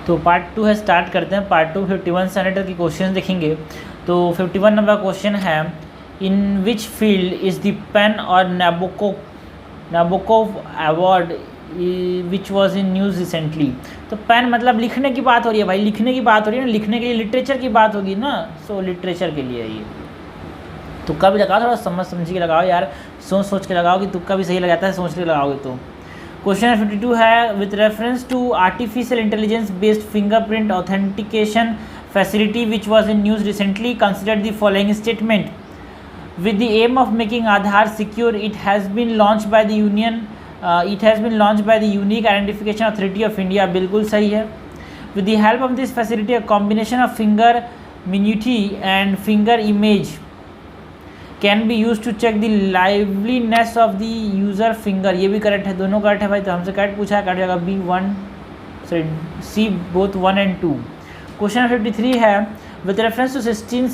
तो पार्ट 2 है, स्टार्ट करते हैं। पार्ट 2 51 सेनेटर के क्वेश्चन देखेंगे। तो 51 नंबर क्वेश्चन है, in which field is the pen और Nabokov award which was in news recently. तो पेन मतलब लिखने की बात हो रही है भाई, लिखने की बात हो रही है ना, लिखने के लिए लिटरेचर की बात होगी ना, सो लिटरेचर के लिए ये तुक्का भी लगाओ, थोड़ा समझ समझ के लगाओ यार, सोच सोच के लगाओ कि तुक्का भी सही लगाता है सोच के लगाओगे तो। क्वेश्चन 52 है, with reference to artificial intelligence based fingerprint authentication facility which was in news recently, consider the following statement. With the aim of making Aadhaar secure, it has been launched by the Unique Identification Authority of India. बिल्कुल सही है। With the help of this facility, a combination of finger minuity and finger image can be used to check the liveliness of the user finger. ये भी correct है, दोनों correct है भाई। तो हमसे करेक्ट पूछा है, करेक्ट जाएगा C both 1 and 2। क्वेश्चन 53 है, with reference to cysteine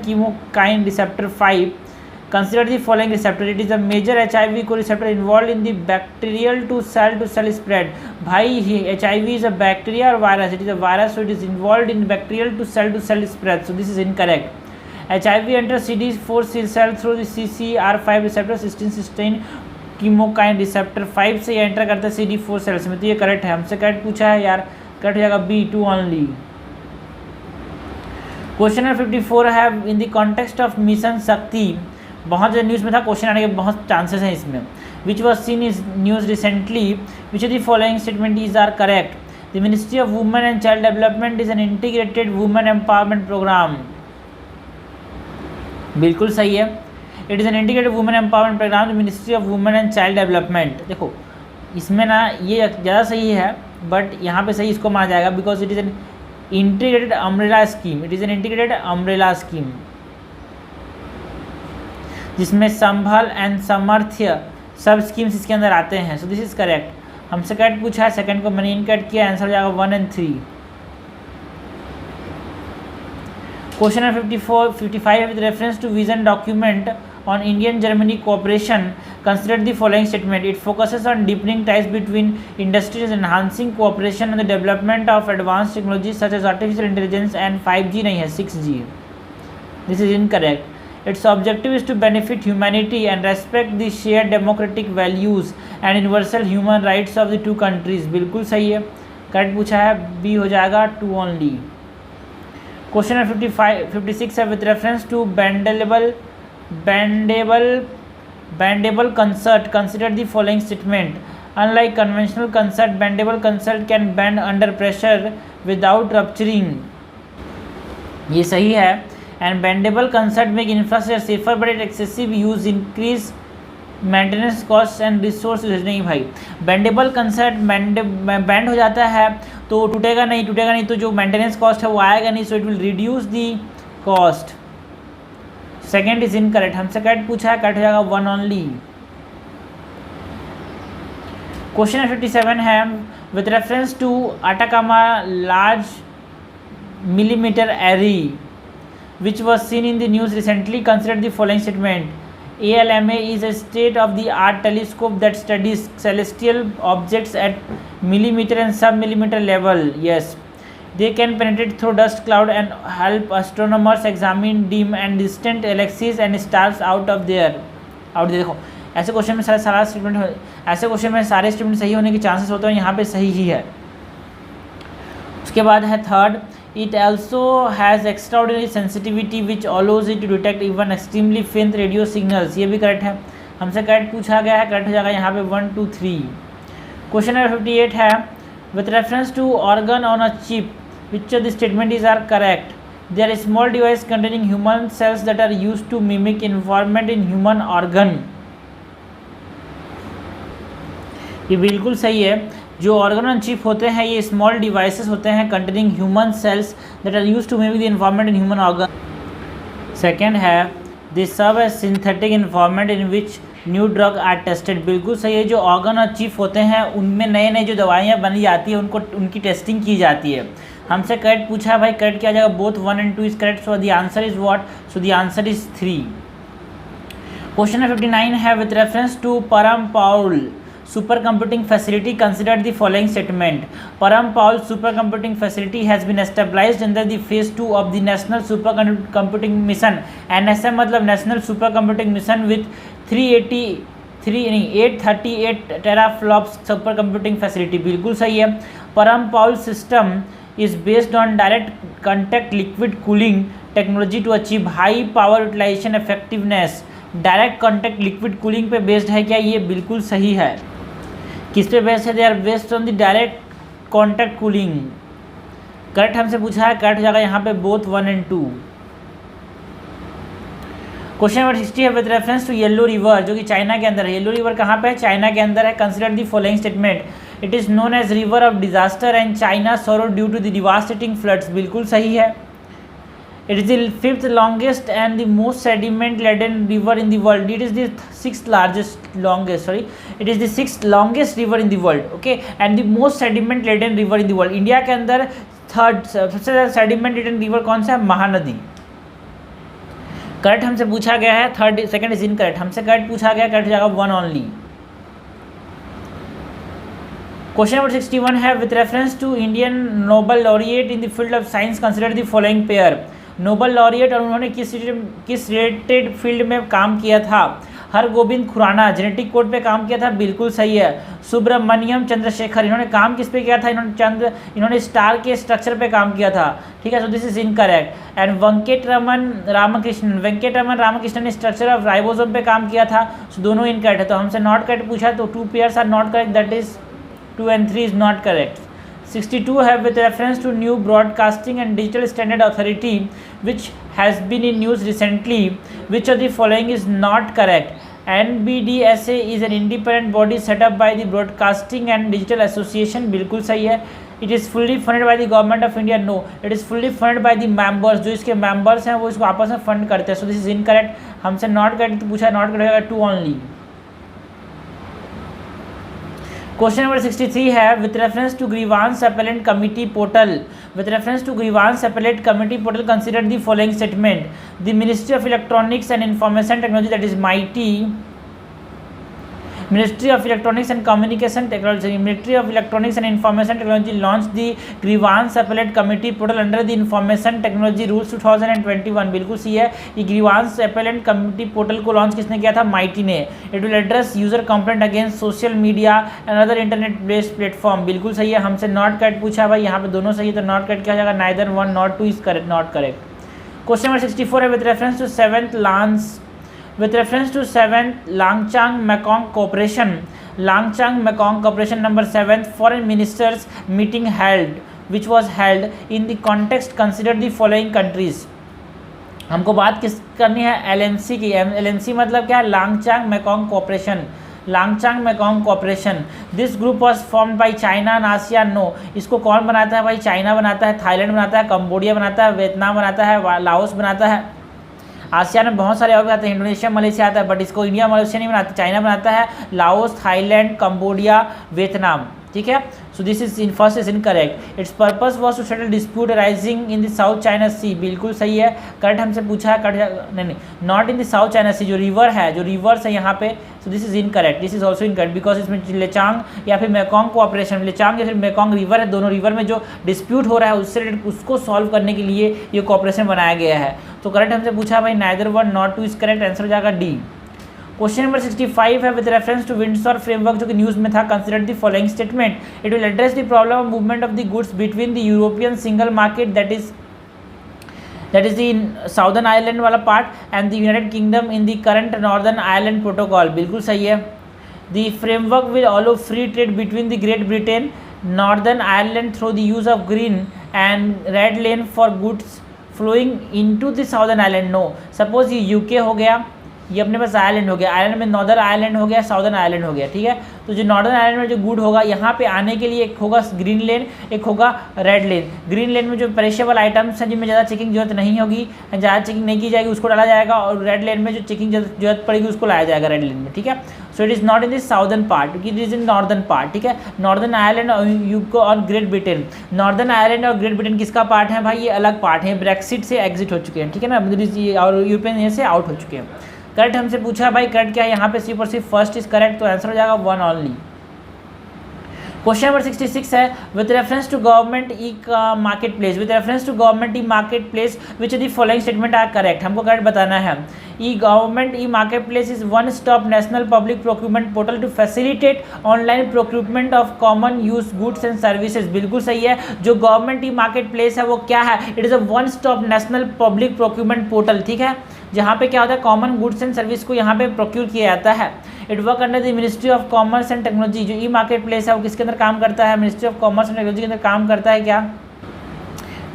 chemokine receptor 5, consider the following receptor. It is a major HIV co-receptor involved in the bacterial to cell spread. भाई HIV is a bacteria or virus? It is a virus, so it is involved in bacterial to cell spread. So this is incorrect. HIV enters CD4 cell through the CCR5 receptor, cysteine कीमोकाइन receptor 5 से enter करता है CD4 sales में। तो ये correct है, हमसे correct पूछा है यार, करेक्ट हो जाएगा B2 ओनली। क्वेश्चन नंबर 54 है, in the context of mission शक्ति, बहुत ज़्यादा न्यूज़ में था, क्वेश्चन आने के बहुत चांसेस हैं इसमें। Which was seen is news recently, which of the following statement is are correct. The ministry of women and child development is an integrated women empowerment programme. बिल्कुल सही है, it is an integrated women empowerment programme, the ministry of women and child development. देखो इसमें ना ये ज़्यादा सही है, बट यहाँ पे सही इसको माना जाएगा because it is an integrated umbrella scheme. It is an integrated umbrella scheme जिसमें संभल एंड सामर्थ्य सब स्कीम्स इसके अंदर आते हैं। So this is correct. हमसे करेक्ट पूछा है, सेकंड को मैंने इनकरेक्ट किया, आंसर हो जाएगा 1 and 3। Question number 55 with reference to vision document on Indian-Germany cooperation, consider the following statement. It focuses on deepening ties between industries, enhancing cooperation and the development of advanced technologies such as artificial intelligence and 5G नहीं है 6G. This is incorrect. Its objective is to benefit humanity and respect the shared democratic values and universal human rights of the two countries. बिल्कुल सही है, correct पूछा है, B हो जाएगा 2 only. Question number 56 है, with reference to bendable concert, consider the following statement. Unlike conventional concert, bendable concert can bend under pressure without rupturing. ये सही है। and bendable concert make infrastructure safer but its excessive use increase maintenance cost and resource use. नहीं भाई, bendable concert band हो जाता है तो टूटेगा नहीं, तो जो मेंटेनेंस कॉस्ट है वो आएगा नहीं, so it will reduce the cost. Second is incorrect, हमसे करेक्ट पूछा है, करेक्ट हो जाएगा 1 ओनली। क्वेश्चन 57 है, with reference to Atacama large millimetre array which was seen in the news recently, consider the following statement. ALMA is a state-of-the-art telescope that studies celestial objects at millimeter and sub-millimeter level. Yes, they can penetrate through dust cloud and help astronomers examine dim and distant galaxies and stars out there. देखो ऐसे question में सारा statement, ऐसे question में सारे statement सही होने के चांसेस होते हैं, यहाँ पे सही ही है। उसके बाद है third, it also has extraordinary sensitivity which allows it to detect even extremely faint radio signals. ये भी करेक्ट है, हमसे करेक्ट पूछा गया है, करेक्ट हो जाएगा यहाँ पे 1, 2, 3। क्वेश्चन नंबर 58 है, with reference to organ on a chip, which of the statement is are correct? They are small device containing human cells that are used to mimic environment in human organ. ये बिल्कुल सही है, जो organ on chip होते हैं ये small devices होते हैं containing human cells that are used to mimic the environment in human organ. Second है, this serve as synthetic environment in which new drug are tested. बिल्कुल सही है, जो ऑर्गन ऑन चिप होते हैं उनमें नए जो दवाइयाँ बनी जाती है उनकी टेस्टिंग की जाती है। हमसे करेक्ट पूछा है भाई, करेक्ट किया जाएगा, both 1 and 2 is correct, so the answer is what, so the answer is 3। Question number 59 है with reference to Param Porul super computing facility consider the following statement. Param Porul super computing facility has been established under the phase 2 of the national super computing mission. NSM मतलब national super computing mission with 838 teraflops super computing facility. बिल्कुल सही है। परम पाउल system is based on direct contact liquid cooling technology to achieve high power utilization effectiveness। Direct contact liquid cooling पे based है क्या? ये बिल्कुल सही है। किस पे बेस्ड है? They are based on the direct contact cooling. Correct हमसे पूछा है, करेक्ट हो जाएगा यहाँ पे बोथ 1 and 2। क्वेश्चन नंबर 60 है with reference to yellow river, जो कि चाइना के अंदर है। येलो रिवर कहाँ पे है? चाइना के अंदर है। Consider the following statement. It is known as river of disaster and China sorrow due to the devastating floods. बिल्कुल सही है। It is the 5th longest and the most sediment laden river in the world। It is the 6th longest river in the world, okay, and the most sediment laden river in the world। India के अंदर third सबसे ज़्यादा sediment laden river कौन सा है? Mahanadi. Correct हमसे पूछा गया है। Third second is incorrect. हमसे करेक्ट पूछा गया, करेक्ट हो जाएगा 1 only। क्वेश्चन नंबर 61 है with reference to Indian Nobel laureate in the field of science consider the following pair. Nobel laureate और उन्होंने किस रिलेटेड फील्ड में काम किया था? हरगोविंद खुराना जेनेटिक कोड पे काम किया था। बिल्कुल सही है। सुब्रमण्यम चंद्रशेखर इन्होंने काम किस पे किया था? इन्होंने स्टार के स्ट्रक्चर पे काम किया था। ठीक है, so this is incorrect. And Venkataraman Ramakrishnan ने स्ट्रक्चर ऑफ राइबोसोम पे काम किया था। सो दोनों इनकरेक्ट है। तो हमसे नॉट करेक्ट पूछा तो 2 pairs are not correct, that is 2 and 3 is not correct। 62 है with reference to new broadcasting and digital standard authority which has been in news recently, which of the following is not correct? NBDSA is an independent body set up by the Broadcasting and Digital Association। बिल्कुल सही है। It is fully funded by the government of India। No, it is fully funded by the members। जो इसके members हैं वो इसको आपस में फंड करते हैं। So this is incorrect। हमसे not correct पूछा, not correct होगा 2 only। क्वेश्चन नंबर 63 है with reference to grievance appellate committee portal. With reference to grievance appellate committee portal consider the following statement. The ministry of electronics and information technology, that is MeitY, Ministry of Electronics and Communication Technology launched the Grievance Appellate Committee portal under the Information Technology Rules 2021। बिल्कुल सही है। ये Grievance Appellate Committee portal को launch किसने किया था? Mighty ने। It will address user complaint against social media and other internet based platform। बिल्कुल सही है। हमसे नॉट करेक्ट पूछा भाई, यहाँ पे दोनों सही है तो नॉट करेक्ट क्या हो जाएगा? neither 1 nor 2 is correct, not correct। Question number 64 है with reference to 7th Langchang Mekong Cooperation। Langchang Mekong Cooperation number 7th foreign ministers meeting held, which was held in the context consider the following countries। हमको बात किस करनी है? LMC की। LMC मतलब क्या है? Langchang Mekong Cooperation। Langchang Mekong Cooperation। This group was formed by China and ASEAN। No, इसको कौन बनाता है भाई? चाइना बनाता है, थाईलैंड बनाता है, कंबोडिया बनाता है, वियतनाम बनाता है, लाओस बनाता है। आसियान में बहुत सारे और भी आते हैं, इंडोनेशिया मलेशिया आता है, बट इसको इंडिया मलेशिया नहीं बनाता, चाइना बनाता है, लाओस, थाईलैंड, कंबोडिया, वियतनाम। ठीक है, so this is first is incorrect. Its purpose was to settle dispute arising in the South China Sea. बिल्कुल सही है। करेक्ट हमसे पूछा है, करेक्ट नहीं, not in the South China Sea, जो रिवर है, जो रिवर्स है यहाँ पे। So this is incorrect, this is also incorrect because इसमें लेचांग या फिर मेकॉन्ग कोऑपरेशन, लेचांग या फिर मेकॉन्ग रिवर है, दोनों रिवर में जो डिस्प्यूट हो रहा है उससे उसको सॉल्व करने के लिए ये कोऑपरेशन बनाया गया है। तो करेक्ट हमसे पूछा भाई neither 1 nor 2 is correct, answer हो जाएगा डी। क्वेश्चन नंबर 65 है with reference to Windsor framework, जो कि न्यूज़ में था। Consider the following statement. It will address the problem of movement of the goods between the European single market, that is the southern Ireland वाला part and the United Kingdom in the current Northern Ireland protocol. बिल्कुल सही है। The framework will allow free trade between the great Britain northern Ireland through the use of green and red lane for goods flowing into the southern Ireland. No, suppose ये UK हो गया, ये अपने पास Ireland हो गया, Ireland में northern Ireland हो गया, साउदर्न आयरलैंड हो गया। ठीक है, तो जो नॉर्दर्न आयरलैंड में जो गुड होगा यहाँ पे आने के लिए एक होगा ग्रीन लेन, एक होगा रेड लेन। ग्रीन लेन में जो पेरिशेबल आइटम्स हैं जिनमें ज़्यादा चेकिंग जरूरत नहीं होगी, ज़्यादा चेकिंग नहीं की जाएगी, उसको डाला जाएगा, और रेड लेन में जो चेकिंग जरूरत पड़ेगी उसको लाया जाएगा रेड लेन में। ठीक है, so it is not in this southern part, it is in northern part. ठीक है, नॉर्दर्न आयरलैंड और यूके और ग्रेट ब्रिटेन। नॉर्दर्न आयरलैंड और ग्रेट ब्रिटेन किसका पार्ट है भाई? ये अलग पार्ट है, ब्रेक्सिट से एग्जिट हो चुके हैं। ठीक है ना, और यूरोपियन यूनियन से आउट हो चुके हैं। करेक्ट हमसे पूछा भाई करेक्ट क्या है, यहाँ पे सिर्फ और सिर्फ फर्स्ट इज करेक्ट, तो आंसर हो जाएगा 1 ओनली। क्वेश्चन नंबर 66 है with reference to government e market place, with reference to government e market place which the following statement are correct. हमको करेक्ट बताना है। E government e market place is one stop national public procurement portal to facilitate online procurement of common use goods and services. बिल्कुल सही है, जो government e market place है वो क्या है, it is a one stop national public procurement portal, ठीक है, जहाँ पे क्या होता है कॉमन गुड्स एंड सर्विस को यहाँ पे प्रोक्यूर किया जाता है। It work under the ministry of commerce and technology. जो ई मार्केट प्लेस है वो किसके अंदर काम करता है, ministry of commerce and technology के अंदर काम करता है क्या,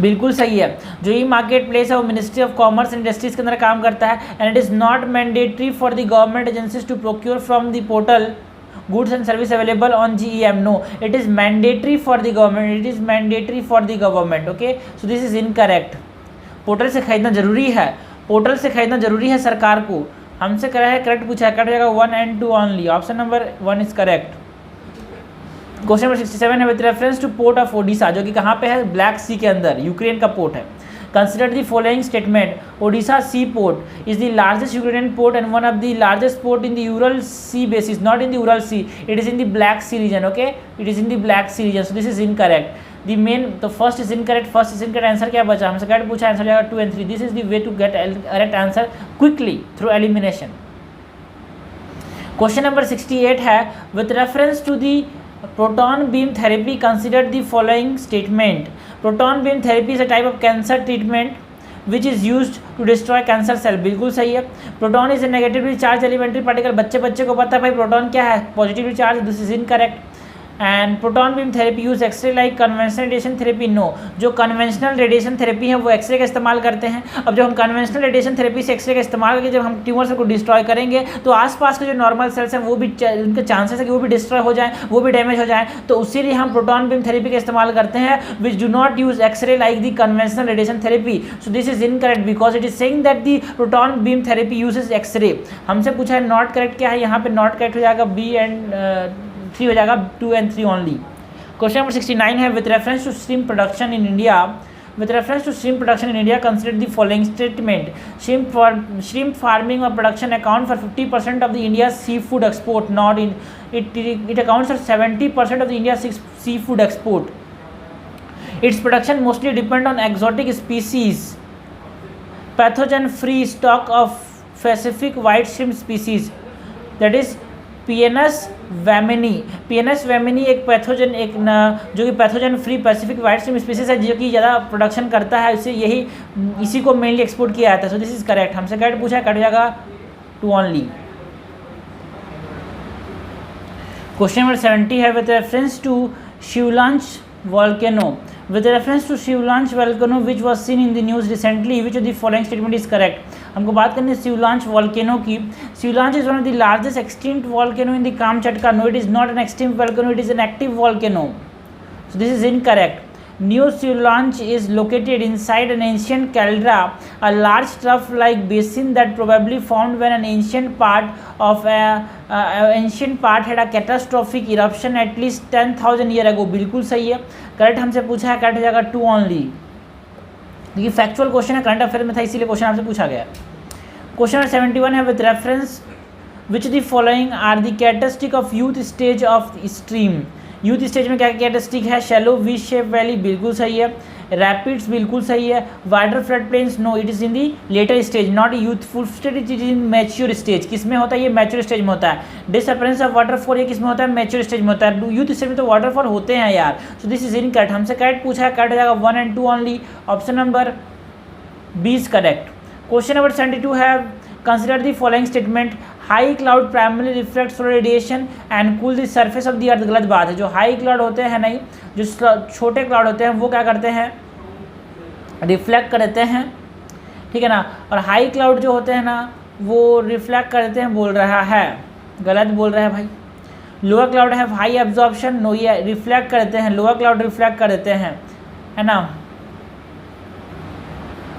बिल्कुल सही है। जो ई मार्केट प्लेस है वो ministry of commerce and industries के अंदर काम करता है। And it is not mandatory for the government agencies to procure from the portal goods and service available on GEM. No, it is mandatory for the government. It is mandatory for the government. Okay, so this is incorrect. Portal से खरीदना जरूरी है, portal से खरीदना जरूरी है सरकार को। हमसे करा है करेक्ट पूछा है, करेक्ट हो जाएगा 1 and 2 only. Option number 1 is correct. Question number 67 है with reference two port of Odisha, जो कि कहाँ पे है, ब्लैक सी के अंदर, यूक्रेन का पोर्ट है। Consider the following statement, Odesa sea port is the largest Ukrainian port and one of the largest port in the Ural sea basis, not in the Ural sea, it is in the Black Sea region. Okay, it is in the Black Sea region, so this is incorrect. The main, तो first is incorrect, first is incorrect, answer क्या बचा, हमसे correct पूछा, answer जाएगा 2 and 3। This is the way to get correct answer quickly through elimination. Question number 68 है with reference to the proton beam therapy consider the following statement. Proton beam therapy is a type of cancer treatment which is used to destroy cancer cell. बिल्कुल सही है। Proton is a negatively charge elementary particle, बच्चे को पता है भाई proton क्या है, positively charge, this is incorrect. And proton beam therapy use x-ray like conventional radiation therapy, no, जो कन्वेंशनल रेडिएशन थेरेपी है वो एक्सरे का इस्तेमाल करते हैं। अब जब हम कन्वेंशनल रेडिएशन थेरेपी से एक्सरे का इस्तेमाल करके जब हम ट्यूमर सेल को डिस्ट्रॉय करेंगे तो आसपास के जो नॉर्मल सेल्स हैं वो भी, उनके चांसेस है कि वो भी डिस्ट्रॉय हो जाएं, वो भी डैमेज हो जाएं, तो उसी लिए हम प्रोटॉन बीम थेरेपी का इस्तेमाल करते हैं which do not use x-ray like the conventional radiation therapy. So this is incorrect because it is saying that the proton beam therapy uses x-ray. हमसे पूछा है नॉट करेक्ट क्या है, यहाँ पे नॉट करेक्ट हो जाएगा बी एंड 3 हो जाएगा, 2 and 3 ओनली। Question number 69 है with reference to shrimp production in India. With reference to shrimp production in India, consider the following statement. Shrimp farming or production account for 50% of the India's seafood export. Not in it accounts for 70% of the India's seafood export. Its production mostly depend on exotic species, pathogen-free stock of Pacific white shrimp species, that is PNS वैमिनी। PNS वैमिनी एक pathogen, एक जो कि pathogen free Pacific white shrimp species है जो कि ज़्यादा production करता है, इससे इसी को मेनली एक्सपोर्ट किया जाता है। So this is correct. हमसे करेक्ट पूछा है, कट जाएगा 2 ओनली। क्वेश्चन नंबर 70 है with reference to Shiveluch volcano, with reference to Shiveluch volcano which was seen in the news recently, which of the following statement is correct? हमको बात करनी है Shiveluch volcano की। Shiveluch is one of the largest extinct volcano in the Kamchatka. No, it is not an extinct volcano, it is an active volcano, so this is incorrect. New Shivalanch is located inside an ancient caldera, a large trough-like basin that probably formed when an ancient part had a catastrophic eruption at least 10,000 years ago. बिल्कुल सही है, correct हमसे पूछा है, correct हो जाएगा 2 only. देखिए factual question है, करंट अफेयर में था इसीलिए क्वेश्चन आपसे पूछा गया। क्वेश्चन नंबर 71 है with reference which the following are the characteristic of youth stage of stream. Youth stage में क्या कैरेक्टरिस्टिक है, शैलो वी शेप वैली, बिल्कुल सही है। रैपिड्स, बिल्कुल सही है। Water flood plains, no, it is in the later stage, not youthful stage, it is in mature stage. किस में होता है, ये मैच्योर स्टेज में होता है। डिसअपरेंस ऑफ वाटरफॉल, ये किस में होता है, मैच्योर स्टेज में होता है। यूथ स्टेज में तो वाटरफॉल होते हैं यार, सो दिस इज इनकरेक्ट। हमसे करेक्ट पूछा है, करेक्ट हो जाएगा 1 and 2 only. Option number 20 correct. Question number 72 है consider the following statement, high cloud primary reflect solar radiation and cool the surface of the earth. गलत बात है, जो हाई क्लाउड होते हैं नहीं, जो छोटे क्लाउड होते हैं वो क्या करते हैं, रिफ्लेक्ट कर देते हैं, ठीक है ना। और हाई क्लाउड जो होते हैं ना वो रिफ्लेक्ट कर देते हैं, बोल रहा है, गलत बोल रहा है भाई। लोअर क्लाउड है हाई एब्जॉर्प्शन, नो, ये रिफ्लेक्ट कर देते हैं, लोअर क्लाउड रिफ्लेक्ट कर देते हैं, है ना।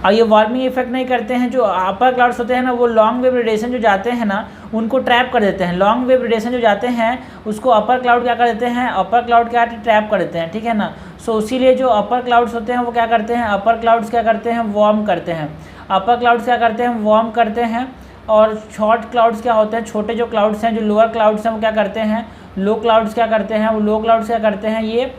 और ये वार्मिंग इफेक्ट नहीं करते हैं। जो अपर क्लाउड्स होते हैं ना वो लॉन्ग वेव रेडिएशन जो जाते हैं ना उनको ट्रैप कर देते हैं। लॉन्ग वेव रेडिएशन जो जाते हैं उसको अपर क्लाउड क्या कर देते हैं, अपर क्लाउड क्या ट्रैप कर देते हैं, ठीक है ना। सो इसीलिए जो अपर क्लाउड्स होते हैं वो क्या करते हैं, अपर क्लाउड्स क्या करते हैं, वार्म करते हैं। अपर क्लाउड्स क्या करते हैं, वार्म करते हैं और शॉर्ट क्लाउड्स क्या होते हैं, छोटे जो क्लाउड्स हैं, जो लोअर क्लाउड्स हैं वो क्या करते हैं, लो क्लाउड्स क्या करते हैं, वो लो क्लाउड्स क्या करते हैं, ये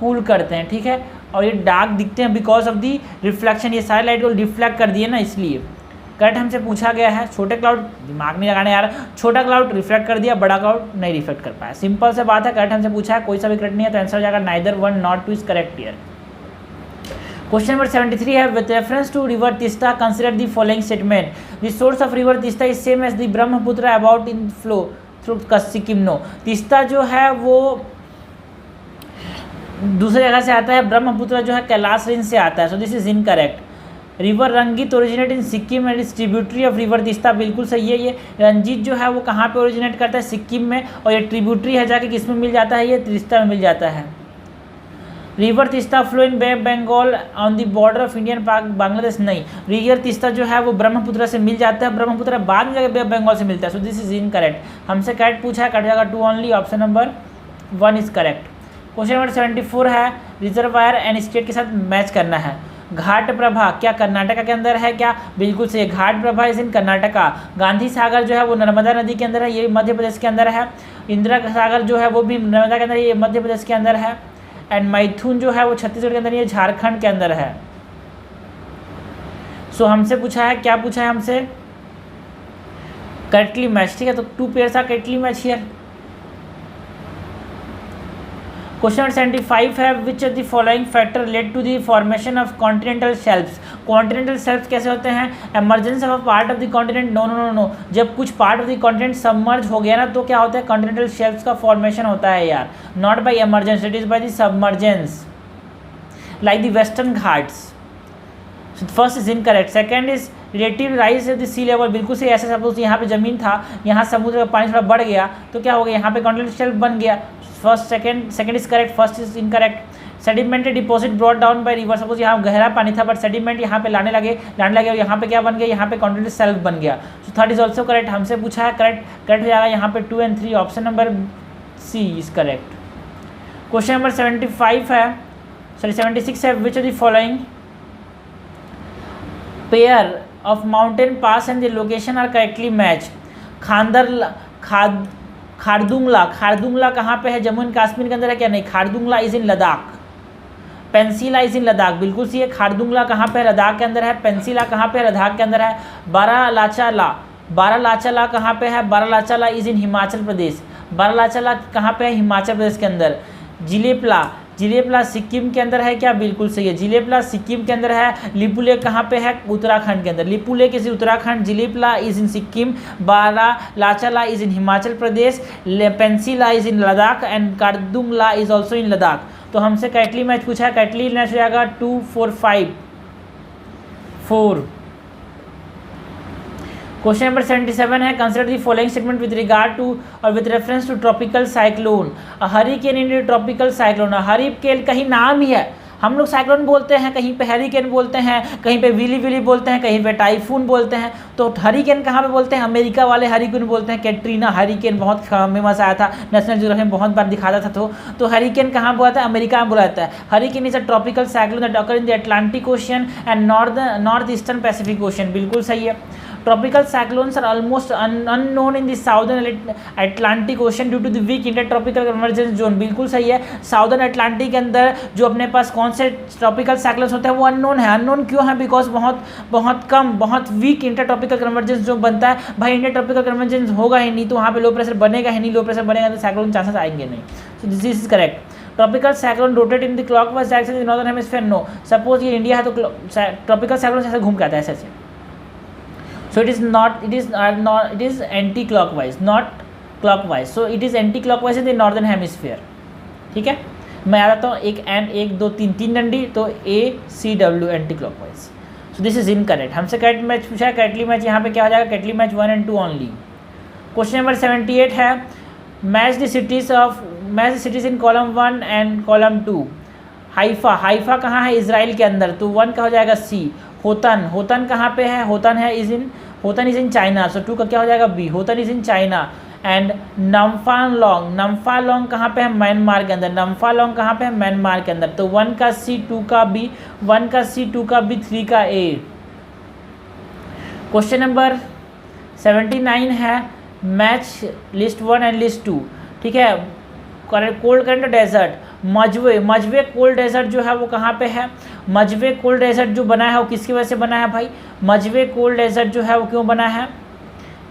कूल करते हैं, ठीक है। और ये डार्क दिखते हैं बिकॉज ऑफ दी रिफ्लेक्शन, ये सारी लाइट को रिफ्लेक्ट कर दिए ना, इसलिए। करेक्ट हमसे पूछा गया है, छोटे क्लाउड, दिमाग नहीं लगाने यार, छोटा क्लाउड रिफ्लेक्ट कर दिया, बड़ा क्लाउड नहीं रिफ्लेक्ट कर पाया, सिंपल से बात है। करेक्ट हमसे पूछा है, कोई सा भी करेक्ट नहीं है, तो आंसर हो जाएगा neither one not two is correct here. Question number 73 है, with reference to river Teesta consider the following statement, the source of river Teesta is same as the Brahmaputra about in flow through Sikkim. No, Teesta जो है वो दूसरी जगह से आता है, ब्रह्मपुत्र जो है कैलाश रेंज से आता है, so this is incorrect. River Ranjit originate in Sikkim and is tributary of river Teesta, बिल्कुल सही है। ये रंजीत जो है वो कहाँ पे ओरिजिनेट करता है, सिक्किम में, और ये ट्रिब्यूटरी है जाके किस में मिल जाता है, ये तीस्ता में मिल जाता है। River Teesta flow in bay Bengal on the border of Indian पाक बांग्लादेश, नहीं, रिवर तीस्ता जो है वो ब्रह्मपुत्र से मिल जाता है, ब्रह्मपुत्र बाद में जाकर बे बंगाल से मिलता है, सो दिस इज इनकरेक्ट। हमसे करेक्ट पूछा है, कट जाएगा 2 only, option number 1 is correct. Question number 74 है, रिजर्वायर एंड स्टेट के साथ मैच करना है। घाट प्रभा क्या कर्नाटका के अंदर है क्या, बिल्कुल सही, घाट प्रभा इज इन कर्नाटका। गांधी सागर जो है वो नर्मदा नदी के अंदर है, ये मध्य प्रदेश के अंदर है। इंदिरा सागर जो है वो भी नर्मदा के अंदर, ये मध्य प्रदेश के अंदर है। एंड मैथुन जो है वो छत्तीसगढ़ के अंदर, ये झारखंड के अंदर है। सो हमसे पूछा है, क्या पूछा है हमसे, करेक्टली मैच, ठीक है, तो 2 pairs are correctly match here. Question number 75 है, which of the following factor led to the formation of continental shelfs. Continental shelfs कैसे होते हैं, emergence of a part of the continent, no no no no, जब कुछ part of the continent submerge हो गया ना, तो क्या होता है, कॉन्टिनेंटल शेल्फ्स का फॉर्मेशन होता है यार, not by emergence, it is by the submergence, like the western Ghats. First is incorrect. Second is relative rise of the sea level, बिल्कुल से ऐसे सपोज यहाँ पे जमीन था, यहाँ समुद्र का पानी थोड़ा बढ़ गया, तो क्या हो गया, यहाँ पे कॉन्टिनेंटल शेल्फ बन गया। First second is correct, first is incorrect. Sedimented deposit brought down by river, suppose यहाँ गहरा पानी था बट सेडिमेंट यहाँ पे लाने लगे और यहाँ पे क्या बन गया, यहाँ पे कॉन्टिनेंटल शेल्फ बन गया। So third is also correct, हमसे पूछा है, करेक्ट हो जाएगा यहाँ पे 2 and 3, option number C is correct. Question number 75 है, सॉरी 76 है, which of the following pair of mountain pass and the location are correctly match. Khardungla कहाँ पे है, जम्मू एंड कश्मीर के अंदर है क्या, नहीं, Khardungla is in Ladakh. पेंसिला is in Ladakh, बिल्कुल सी है, खारदुंगला कहाँ पे है, लद्दाख के अंदर है। पेंसिला कहाँ पे है, लद्दाख के अंदर है। बारालाचाला कहाँ पे है, बारालाचाला इज इन हिमाचल प्रदेश। बारालाचाला कहाँ पे है, हिमाचल प्रदेश के अंदर। जिलेपला सिक्किम के अंदर है क्या, बिल्कुल सही है, जिलेपला सिक्किम के अंदर है। लिपुले कहाँ पे है, उत्तराखंड के अंदर। लिपुले किसी Uttarakhand, Jelepla is in Sikkim, Baralachala is in Himachal Pradesh, Pensila is in Ladakh and Khardungla is also in Ladakh. तो हमसे करेक्टली मैच पूछा है, करेक्टली मैच हो जाएगा 2 4 5 4। क्वेश्चन नंबर 77 है, consider the following statement with regard to और with reference to tropical cyclone. Hurricane in tropical cyclone, hurricane कहीं नाम ही है, हम लोग साइक्लोन बोलते हैं, कहीं पे हरिकेन बोलते हैं, कहीं पे विली विली बोलते हैं, कहीं पे टाइफून बोलते हैं। तो हरिकेन कहाँ पे बोलते हैं, अमेरिका वाले हरिकेन बोलते हैं। कैटरीना हरिकेन बहुत फेमस आया था, नेशनल ज्योग्राफी में बहुत बार दिखाता था। तो हरिकेन कहाँ बोला था, अमेरिका में बोला जाता है। Hurricane is a tropical cyclone that occur in the Atlantic ocean and north eastern Pacific ocean, बिल्कुल सही है। Tropical cyclones are almost unknown in the southern Atlantic Ocean due to the weak intertropical convergence zone, बिल्कुल सही है। Southern Atlantic के अंदर जो अपने पास कौन से ट्रॉपिकल साइक्लोन्स होते हैं वो अननोन है। अननोन क्यों है, बिकॉज बहुत कम, बहुत वीक इंटरट्रॉपिकल कन्वर्जेंस जो बनता है। भाई इंटरट्रॉपिकल कन्वर्जेंस होगा ही नहीं तो वहाँ पे लो प्रेशर बनेगा ही नहीं, लो प्रेशर बनेगा तो साइक्लोन चांसेस आएंगे नहीं। So this is correct. Tropical cyclone rotate in the clockwise direction in northern hemisphere, no. Suppose ये इंडिया है तो ट्रॉपिकल साइक्लोन ऐसे घूम के आता है ऐसे। So it is anti-clockwise, not clockwise. So it is anti-clockwise in the northern hemisphere. ठीक है, मैं आ जाता हूँ 1 2 3 डंडी, तो ACW anti-clockwise. So this is incorrect. हमसे करेक्ट मैच पूछा है, करेक्टली मैच यहाँ पे क्या हो जाएगा, correctly match 1 and 2 only. Question number 78 है, match the cities in column 1 and column 2। Haifa कहाँ है, इजराइल के अंदर, तो 1 का हो जाएगा C। होतन कहाँ पे है, होतन इज इन चाइना, सो 2 का क्या हो जाएगा B। Hotan is in China. And Namphalong कहाँ पे है, म्यांमार के अंदर। नम्फालोंग कहाँ पे है, म्यांमार के अंदर, तो 1 का C 2 का B, 1 का C 2 का B 3 का A। क्वेश्चन नंबर 79 है मैच लिस्ट 1 एंड लिस्ट 2, ठीक है। कोल्ड करंट डेजर्ट मजवे कोल्ड डेजर्ट जो है वो कहाँ पे है? मजवे कोल्ड डेजर्ट जो बना है वो किसकी वजह से बना है भाई? मजवे कोल्ड डेजर्ट जो है वो क्यों बना है?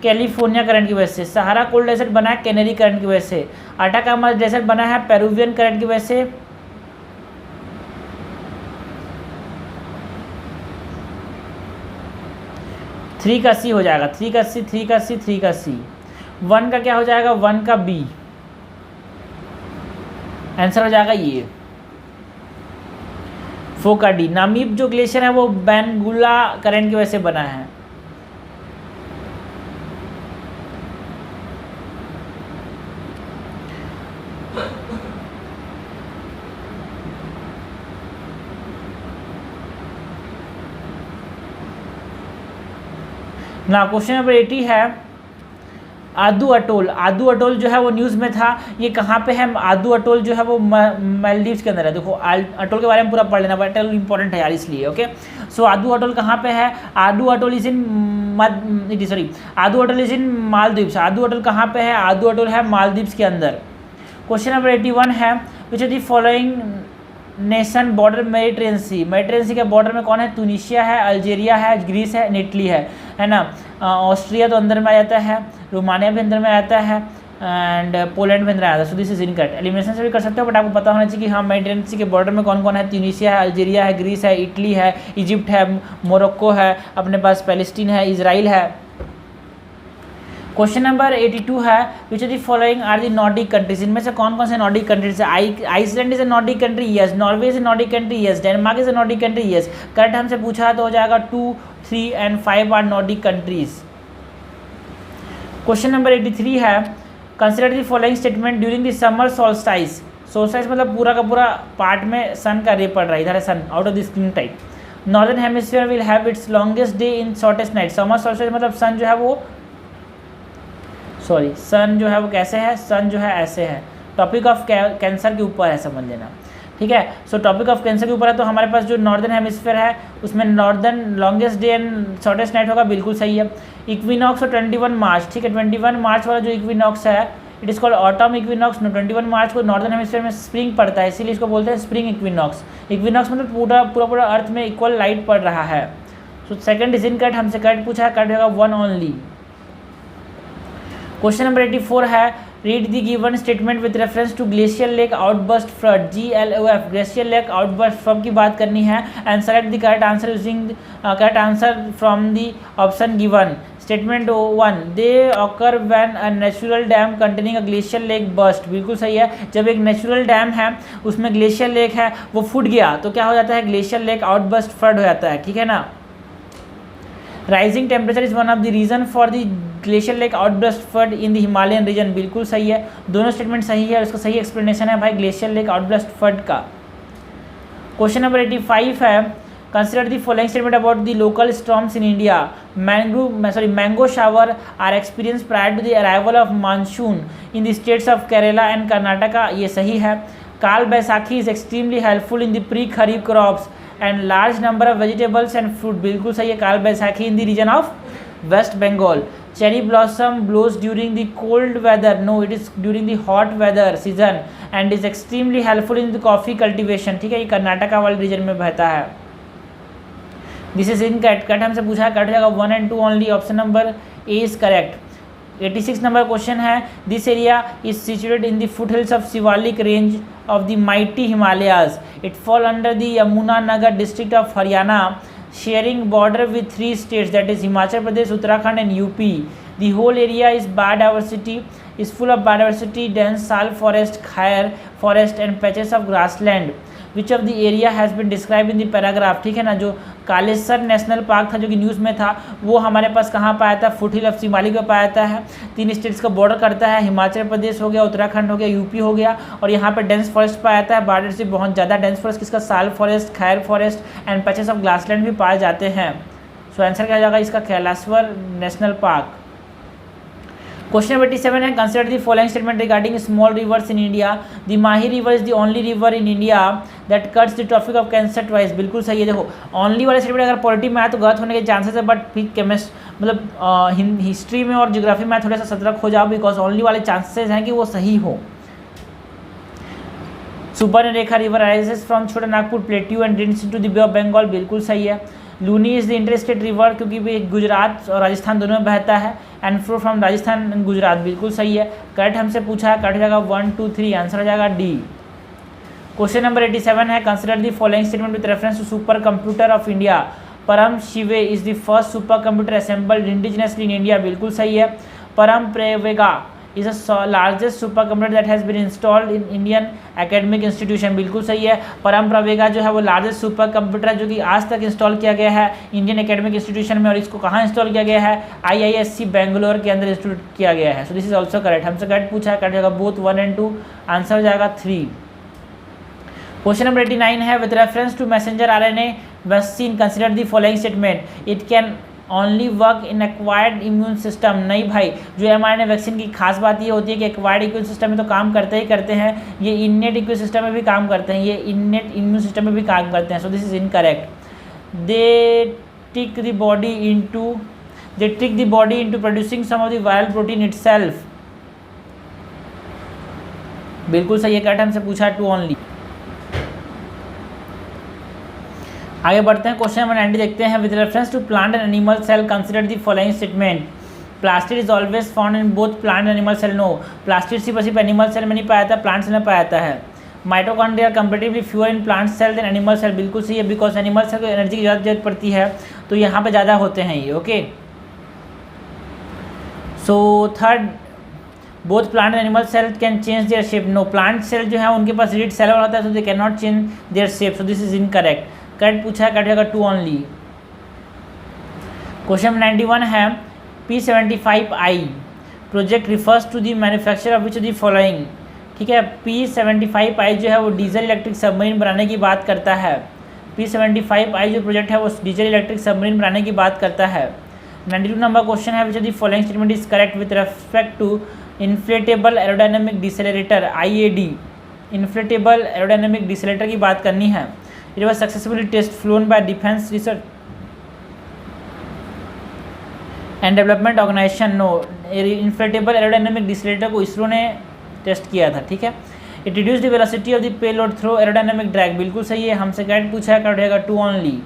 कैलिफोर्निया करंट की वजह से। सहारा कोल्ड डेजर्ट बना है कैनेरी करंट की वजह से। अटाकामा डेजर्ट बना है पेरुवियन करंट की वजह से। थ्री का सी हो जाएगा, 3 का सी, 3 का सी, 3 का सी। 1 का क्या हो जाएगा? 1 का बी आंसर हो जाएगा ये। 4 का डी। नामीब जो ग्लेशियर है वो बेंगुला करंट की वजह से बना है। ना क्वेश्चन नंबर 80 है आदू अटोल। आदू अटोल जो है वो न्यूज़ में था, ये कहाँ पे है? आदू अटोल जो है वो मालदीव्स के अंदर है। देखो अटोल के बारे में पूरा पढ़ लेना, बट अटोल इंपॉर्टेंट है यार इसलिए, ओके। सो आदू अटोल कहाँ पे है? Addu atoll is in Addu atoll is in Maldives. Addu atoll कहाँ पे है? आदू अटोल है मालदीव्स के अंदर। क्वेश्चन नंबर 81 है which are the following nation border Mediterranean sea. Mediterranean sea के बॉर्डर में कौन है? तुनिशिया है, अल्जीरिया है, ग्रीस है, इटली है ना। ऑस्ट्रिया तो अंदर में आ जाता है, रोमानिया भी अंदर में आ जाता है, एंड पोलैंड भी अंदर आ जाता है। So this is incorrect. Elimination से भी कर सकते हो, बट आपको पता होना चाहिए कि हाँ मेडिटेरेनियन सी के बॉर्डर में कौन कौन है? तुनिशिया है, अल्जीरिया है, ग्रीस है, इटली है, इजिप्ट है, मोरक्को है, अपने पास पैलेस्टीन है, इजराइल है। क्वेश्चन नंबर 82 है which are the following are the Nordic countries. इनमें से कौन कौन से नॉर्डिक कंट्रीज है? Iceland is a Nordic country, yes. Norway is a Nordic country, yes. Denmark is a Nordic country, yes. Correct हमसे पूछा तो हो जाएगा 2, 3 and 5 are Nordic countries. Question number 83 है consider the following statement during the summer solstice. Solstice मतलब पूरा का पूरा पार्ट में सन का रे पड़ रहा है, इधर है sun out of the screen type. Northern hemisphere will have its longest day in shortest night. Summer solstice मतलब सन जो है वो सन जो है वो कैसे है? सन जो है ऐसे है। टॉपिक ऑफ कैंसर के ऊपर है, समझ लेना, ठीक है। सो टॉपिक ऑफ कैंसर के ऊपर है, तो हमारे पास जो नॉर्दर्न हेमिस्फीयर है उसमें northern longest day and shortest night होगा, बिल्कुल सही है। इक्विनॉक्स और 21 मार्च, ठीक है। 21 मार्च वाला जो इक्विनॉक्स है it is called autumn equinox. 21 मार्च को नॉर्दर्न हेमिस्फीयर में स्प्रिंग पड़ता है, इसीलिए इसको बोलते हैं स्प्रिंग इक्विनॉक्स। इक्विनॉक्स मतलब पूरा अर्थ में इक्वल लाइट पड़ रहा है। So second is incorrect, हमसे करेक्ट पूछा है, करेक्ट होगा 1 ओनली। क्वेश्चन नंबर 84 है read the given statement with reference to glacier lake outburst flood. GLOF glacier lake outburst flood की बात करनी है and select the correct answer using correct answer from the option given. Statement 1 they occur when a natural dam containing a glacier lake burst. बिल्कुल सही है। जब एक natural dam है उसमें ग्लेशियर लेक है वो फूट गया तो क्या हो जाता है? ग्लेशियर लेक आउटबर्स्ट फ्लड हो जाता है, ठीक है ना। Rising temperature is one of the reason for the glacier lake outburst flood in the Himalayan region. बिल्कुल सही है, दोनों स्टेटमेंट सही है और इसका सही एक्सप्लेनेशन है भाई ग्लेशियर लेक आउटबर्स्ट फ्लड का। क्वेश्चन नंबर 85 है consider the following statement about the local storms in India. Mango shower are experience prior to the arrival of monsoon in the states of Kerala and Karnataka, ये सही है। Kal Baisakhi is extremely helpful in the pre kharif crops and large number of vegetables and fruit. बिल्कुल सही है, Kal Baisakhi in the region of waste Bengal. Cherry blossom blows during the cold weather, no it is during the hot weather season and is extremely helpful in the coffee cultivation, ठीक है। ये कर्नाटका वाले reason में बहता है। दिस इज इन कट हमसे पूछा है, कट जाएगा 1 and 2 only. Option number A is correct. 86 number question है this area is situated in the foothills of Shivalik range of the mighty Himalayas. It fall under the Yamunanagar district of Haryana sharing border with 3 states that is Himachal Pradesh, Uttarakhand and UP. The whole area is biodiversity is full of biodiversity, dense sal forest, khair forest and patches of grassland. Which of the area has been described in the paragraph, ठीक है ना। जो Kalesar national park था जो कि news में था वो हमारे पास कहाँ पाया था? फुट हिल ऑफ शिवालिक में पाया जाता है। 3 स्टेट्स का बॉर्डर करता है, हिमाचल प्रदेश हो गया, उत्तराखंड हो गया, यूपी हो गया, और यहाँ पे डेंस फॉरेस्ट पाया जाता है। बायोडाइवर्सिटी बहुत ज़्यादा डेंस फॉरेस्ट किसका? साल फॉरेस्ट, खैर forest and patches of grassland भी पाए जाते हैं। सो आंसर क्या हो जाएगा इसका? Kailashwar national park. Question number 87 है consider the following statement regarding small rivers in India. The Mahi river is the only river in India that cuts the tropic of cancer twice. बिल्कुल सही है। देखो ओनली वाले स्टेटमेंट अगर पॉलिटी में आया तो गलत होने के चांसेस है, बट मतलब हिस्ट्री में और ज्योग्राफी में थोड़ा सा सतर्क हो जाओ, बिकॉज ओनली वाले चांसेस हैं कि वो सही हो। सुपर्णरेखा river rises from Chota Nagpur plateau and drains into the bay of Bengal, बिल्कुल सही है। Luni is the interstate river, क्योंकि भी गुजरात और राजस्थान दोनों में बहता है, and flow from Rajasthan and Gujarat, बिल्कुल सही है। करेक्ट हमसे पूछा है, करेक्ट हो जाएगा 1 2 3, आंसर हो जाएगा डी। क्वेश्चन नंबर 87 है, consider the following statement with reference to super computer of India. Param Shivay is the first super computer assembled indigenously in India, बिल्कुल सही है। परम प्रेवेगा is the largest supercomputer that has been installed in Indian academic institution, बिल्कुल सही है। परम प्रवेगा जो है वो लार्जेस्ट सुपर कंप्यूटर है जो कि आज तक इंस्टॉल किया गया है इंडियन एकेडमिक इंस्टीट्यूशन में, और इसको कहाँ इंस्टॉल किया गया है? IISc बेंगलोर के अंदर इंस्टॉल किया गया है। So this is also correct, हमसे करेक्ट पूछा है, करेक्ट जाएगा बोथ 1 and 2, आंसर हो जाएगा 3। क्वेश्चन नंबर 89 है, with reference to messenger RNA vaccine consider the following statement. It can only work in acquired immune system. नहीं भाई, जो mRNA वैक्सीन की खास बात ये होती है कि एक्वायर्ड इम्यून सिस्टम में तो काम करते ही करते हैं, ये इननेट इम्यून सिस्टम में भी काम करते हैं, ये इननेट इम्यून सिस्टम में भी काम करते हैं। So this is incorrect. They trick the body into producing some of the viral protein itself, बिल्कुल सही है। करेक्ट हमसे पूछा 2 ओनली। आगे बढ़ते हैं, क्वेश्चन नंबर 90 देखते हैं। With reference to plant and animal cell consider the following statement. Plastid is always found in both plant and animal cell. No, plastid सिर्फ एनिमल सेल में नहीं पाया जाता, प्लांट सेल में पाया जाता है। Mitochondria comparatively fewer in plant cell than animal cell, बिल्कुल सही है, बिकॉज एनिमल सेल को एनर्जी की ज़्यादा जरूरत पड़ती है, तो यहाँ पे ज़्यादा होते हैं ये। Okay, so third, both plant and animal cell can change their shape. No, plant cell जो है उनके पास रिजिड सेल होता है, so they can not change their shape, so this is incorrect. Correct पूछा है, करेक्ट होगा 2 ओनली। क्वेश्चन 91 है, P75I project refers to the manufacture of which of the following. ठीक है, P75I जो है वो डीजल इलेक्ट्रिक सबमरीन बनाने की बात करता है। P75I जो प्रोजेक्ट है वो डीजल इलेक्ट्रिक सबमरीन बनाने की बात करता है। 92 नंबर क्वेश्चन है, which of the following statement is correct with respect to inflatable aerodynamic decelerator, IAD। Inflatable aerodynamic decelerator की बात करनी है। It was successfully test flown by Defense Research and Development Organization। No, inflatable aerodynamic decelerator को इसरो ने test किया था। ठीक है, it reduce the velocity of the payload through aerodynamic drag, बिल्कुल सही है, हमसे करेक्ट पूछा है, करेक्ट होगा 2 ओनली।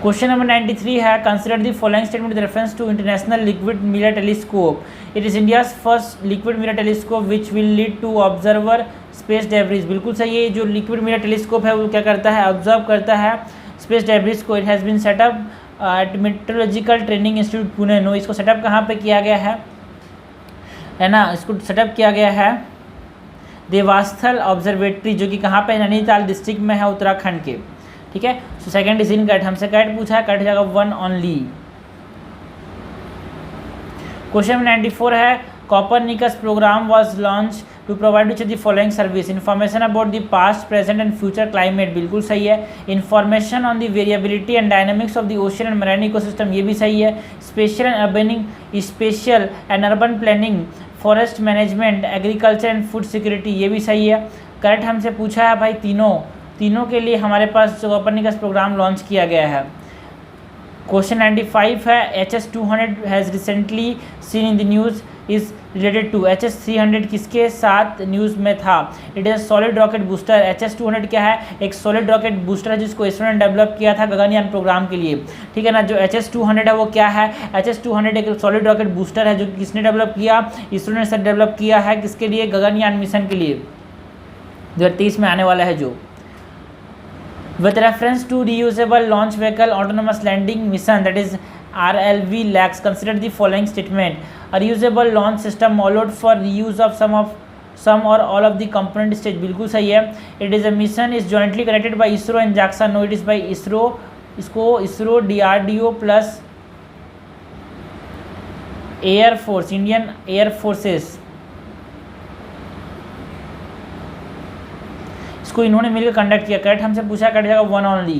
क्वेश्चन नंबर 93 है, consider the following statement with reference to international liquid mirror telescope. It is India's first liquid mirror telescope which will lead to observer space debris, बिल्कुल सही है। जो लिक्विड मिरर टेलीस्कोप है वो क्या करता है? ऑब्जर्व करता है स्पेस डेब्रिज को। It has been set up at metrological training institute Pune. No, इसको सेटअप कहाँ पे किया गया है ना? इसको सेटअप किया गया है देवास्थल ऑब्जर्वेटरी, जो कि कहाँ पे? नैनीताल डिस्ट्रिक्ट में है, उत्तराखंड के। ठीक है, so second is incorrect, हमसे करेक्ट पूछा है, करेक्ट जाएगा 1 ओनली। क्वेश्चन 94 है, Copernicus programme was launch to provide which of the following service. Information about the past, present and future climate, बिल्कुल सही है। Information on the variability and dynamics of the ocean and marine ecosystem, ये भी सही है। Special and urban planning, forest management, agriculture and food security, ये भी सही है। करेक्ट हमसे पूछा है भाई, तीनों के लिए हमारे पास जो कॉपरनिकस प्रोग्राम लॉन्च किया गया है। क्वेश्चन 95 है, HS-200 has recently seen in the news is related to. HS-300 किसके साथ न्यूज़ में था? It is solid rocket booster. HS-200 क्या है? एक सॉलिड रॉकेट बूस्टर है जिसको इसरो ने डेवलप किया था गगनयान प्रोग्राम के लिए। ठीक है ना, जो HS-200 है वो क्या है? HS-200 एक सॉलिड रॉकेट बूस्टर है जो किसने डेवलप किया? इसरो ने सर डेवलप किया है, किसके लिए? गगनयान मिशन के लिए, 2023 में आने वाला है जो। With reference to reusable launch vehicle autonomous landing mission, that is RLV LAX, consider the following statement. A reusable launch system allowed for reuse of some or all of the component stage, बिल्कुल सही है। It is a mission is jointly connected by ISRO and JAXA. No, it is by ISRO, इसको ISRO, DRDO plus Air Force, Indian Air Forces, इसको इन्होंने मिलकर conduct किया। Correct हमसे पूछा, करेक्ट जाएगा 1 ओनली।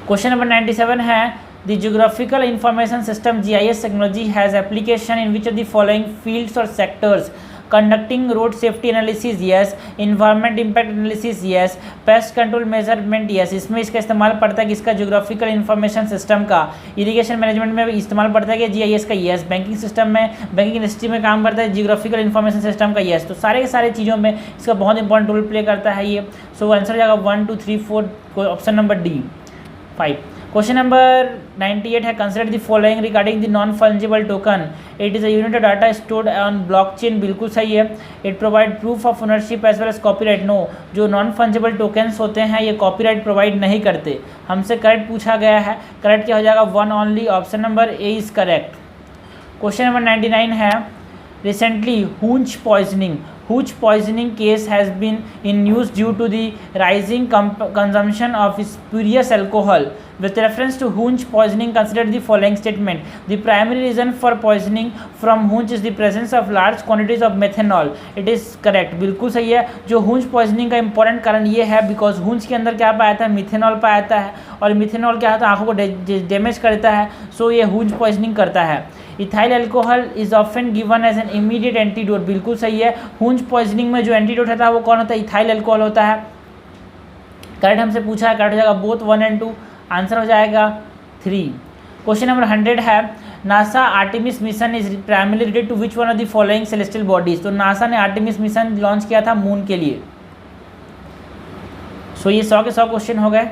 क्वेश्चन नंबर 97 है, the geographical information system GIS technology has application in which of the following fields और sectors. Conducting road safety analysis yes, environment impact analysis yes, pest control measurement yes. इसमें इसका इस्तेमाल पड़ता है किसका, geographical information system का। Irrigation management में इस्तेमाल पड़ता है कि GIS का यस। बैंकिंग सिस्टम में, बैंकिंग इंडस्ट्री में काम करता है ज्योग्राफिकल इन्फॉर्मेशन सिस्टम का यस। तो सारे के सारे चीज़ों में इसका बहुत इंपॉर्टेंट रोल प्ले करता है ये। सो आंसर हो जाएगा 1 2 3 4, option number D 5। Question number 98 है, consider the following regarding the non fungible token. It is a unit of data stored on blockchain, बिल्कुल सही है। It provide proof of ownership as well as copyright, no. जो non fungible tokens होते हैं ये copyright provide नहीं करते। हमसे करेक्ट पूछा गया है, करेक्ट क्या हो जाएगा, 1 only, option number A is correct. Question number 99 है, recently hooch poisoning, whose poisoning case has been in news due to the rising consumption of spurious alcohol. With reference to Hunch poisoning, consider the following statement. The primary reason for poisoning from Hunch is the presence of large quantities of methanol. It is correct, बिल्कुल सही है। जो Hunch poisoning का important कारण ये है because Hunch के अंदर क्या पाया था, मिथेनॉल पाया जाता है, और मिथेनॉल क्या होता है, आँखों को डैमेज करता है। सो ये Hunch poisoning करता है। Ethyl alcohol is often given as an immediate antidote, बिल्कुल सही है। हुंच पॉइजनिंग में जो एंटीडोट होता है वो कौन होता है, इथाइल अल्कोहल होता है। करेक्ट हमसे पूछा है, करेक्ट हो जाएगा बोथ 1 और 2, आंसर हो जाएगा 3। क्वेश्चन नंबर 100 है, NASA Artemis mission is primarily related to which one of the following celestial bodies. तो नासा ने आर्टेमिस मिशन लॉन्च किया था मून के लिए। सो ये 100 के 100 क्वेश्चन हो गए।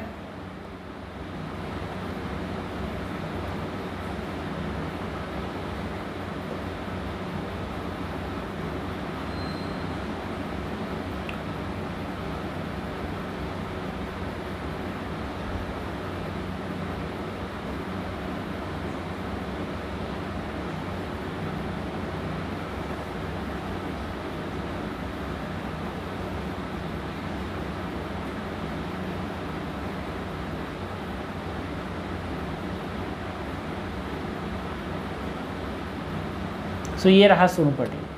सो ये रहा सोनू पटेल।